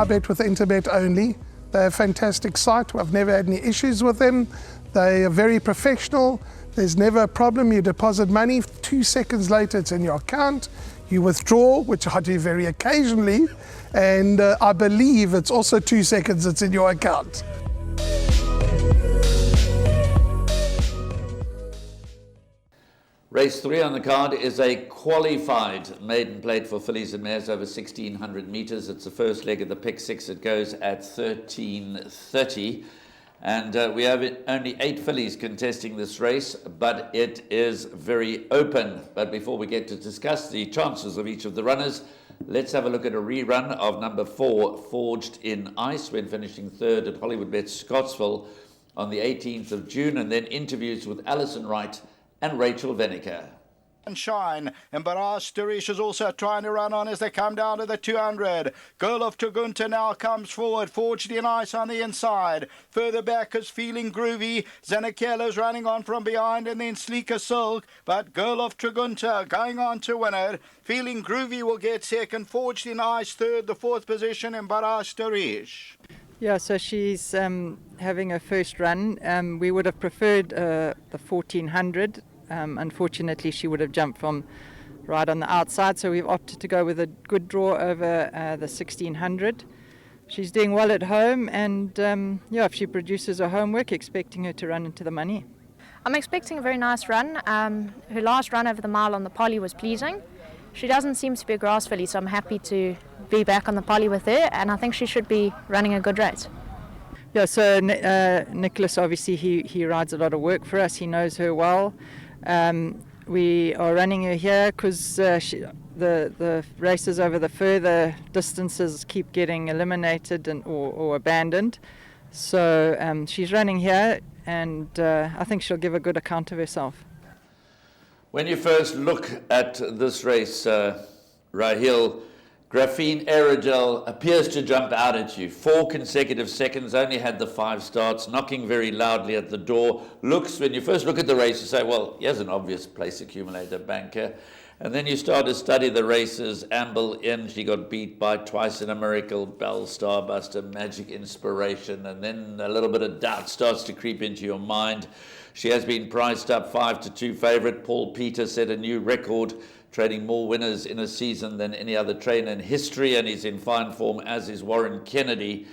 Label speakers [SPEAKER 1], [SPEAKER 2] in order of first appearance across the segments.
[SPEAKER 1] bet with Interbet only. They're a fantastic site. I've never had any issues with them. They are very professional. There's never a problem. You deposit money, 2 seconds later it's in your account. You withdraw, which I do very occasionally, and I believe it's also 2 seconds it's in your account.
[SPEAKER 2] Race 3 on the card is a qualified maiden plate for fillies and mares over 1,600 metres. It's the first leg of the pick 6. It goes at 13:30. And we have only 8 fillies contesting this race, but it is very open. But before we get to discuss the chances of each of the runners, let's have a look at a rerun of number 4, Forged in Ice, when finishing 3rd at Hollywoodbets Scottsville on the 18th of June, and then interviews with Alison Wright and Rachel Venniker.
[SPEAKER 3] And Shine, and Barrage Starish is also trying to run on as they come down to the 200. Girl of Tragunta now comes forward, Forged in Ice on the inside. Further back is Feeling Groovy. Zanakela's running on from behind, and then Sleeker Silk. But Girl of Tragunta going on to win it. Feeling Groovy will get second, Forged in Ice third, the 4th position, and Barrage Starish.
[SPEAKER 4] Yeah, so she's having her first run. We would have preferred the 1400. Unfortunately, she would have jumped from right on the outside, so we've opted to go with a good draw over the 1600. She's doing well at home, and yeah, if she produces her homework, expecting her to run into the money.
[SPEAKER 5] I'm expecting a very nice run. Her last run over the mile on the poly was pleasing. She doesn't seem to be a grass filly, so I'm happy to be back on the poly with her, and I think she should be running a good race.
[SPEAKER 4] Yeah, so Nicholas, obviously, he rides a lot of work for us. He knows her well. We are running her here because the races over the further distances keep getting eliminated or abandoned. So she's running here, and I think she'll give a good account of herself.
[SPEAKER 2] When you first look at this race, Rahil, Graphene Aerogel appears to jump out at you. 4 consecutive seconds, only had the 5 starts, knocking very loudly at the door. Looks, when you first look at the race, you say, well, here's an obvious place accumulator banker. And then you start to study the races. Amble in, she got beat by Twice in a Miracle, Bell, Starbuster, Magic Inspiration, and then a little bit of doubt starts to creep into your mind. She has been priced up 5-2 favourite. Paul Peter set a new record, trading more winners in a season than any other trainer in history, and he's in fine form, as is Warren Kennedy.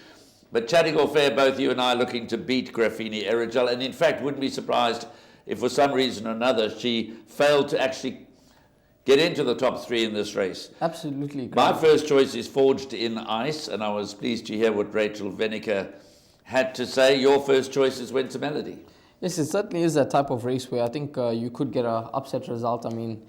[SPEAKER 2] But chatting off air, both you and I are looking to beat Graphene Aerogel, and in fact wouldn't be surprised if for some reason or another she failed to actually get into the top 3 in this race.
[SPEAKER 6] Absolutely.
[SPEAKER 2] My first choice is Forged in Ice, and I was pleased to hear what Rachel Venniker had to say. Your first choice is Winter Melody.
[SPEAKER 6] Yes, it certainly is that type of race where I think you could get an upset result. I mean,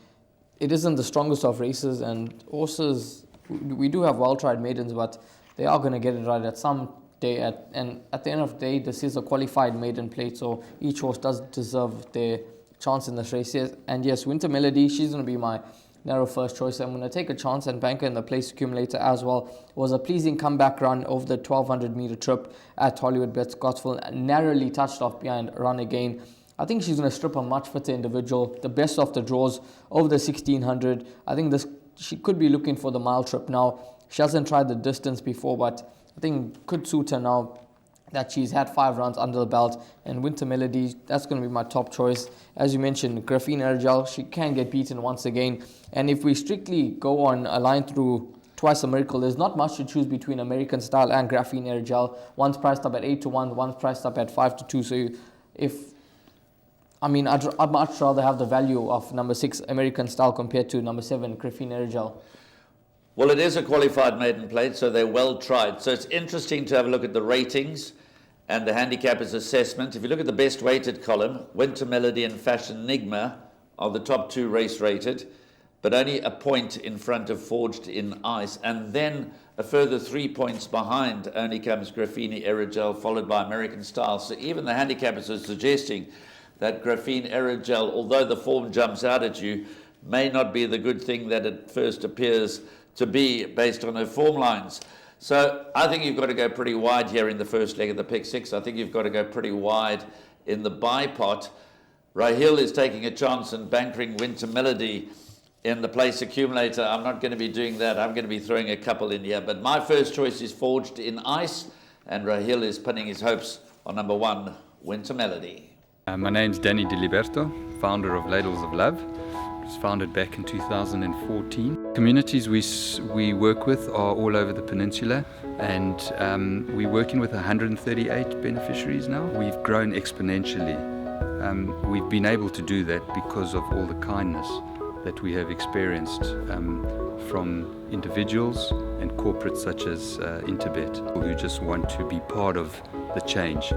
[SPEAKER 6] it isn't the strongest of races, and horses, we do have well-tried maidens, but they are going to get it right at some day. And at the end of the day, this is a qualified maiden plate, so each horse does deserve their chance in this race. And yes, Winter Melody, she's going to be my narrow first choice. I'm going to take a chance and bank her in the place accumulator as well. It was a pleasing comeback run over the 1,200 meter trip at Hollywoodbets Scottsville, narrowly touched off behind Run Again. I think she's going to strip a much fitter individual, the best of the draws over the 1,600. I think she could be looking for the mile trip now. She hasn't tried the distance before, but I think could suit her now that she's had 5 rounds under the belt. And Winter Melody, that's going to be my top choice. As you mentioned, Graphene Aerogel, she can get beaten once again. And if we strictly go on a line through Twice a Miracle, there's not much to choose between American Style and Graphene Aerogel. One's priced up at 8-1, one's priced up at 5-2. So I'd much rather have the value of number 6 American Style compared to number 7 Graphene Aerogel.
[SPEAKER 2] Well, it is a qualified maiden plate, so they're well tried. So it's interesting to have a look at the ratings and the handicapper's assessment. If you look at the best weighted column, Winter Melody and Fashion Enigma are the top 2 race rated, but only a point in front of Forged in Ice. And then a further 3 points behind only comes Graphene Aerogel, followed by American Style. So even the handicappers are suggesting that Graphene Aerogel, although the form jumps out at you, may not be the good thing that it first appears to be based on her form lines. So I think you've got to go pretty wide here in the first leg of the pick 6. I think you've got to go pretty wide in the buy pot. Rahil is taking a chance and bankering Winter Melody in the place accumulator. I'm not going to be doing that. I'm going to be throwing a couple in here. But my first choice is Forged in Ice, and Rahil is pinning his hopes on number 1, Winter Melody.
[SPEAKER 7] My name's Danny Diliberto, founder of Ladles of Love. It was founded back in 2014. Communities we work with are all over the peninsula, and we're working with 138 beneficiaries now. We've grown exponentially. We've been able to do that because of all the kindness that we have experienced from individuals and corporates such as Interbet, who just want to be part of the change.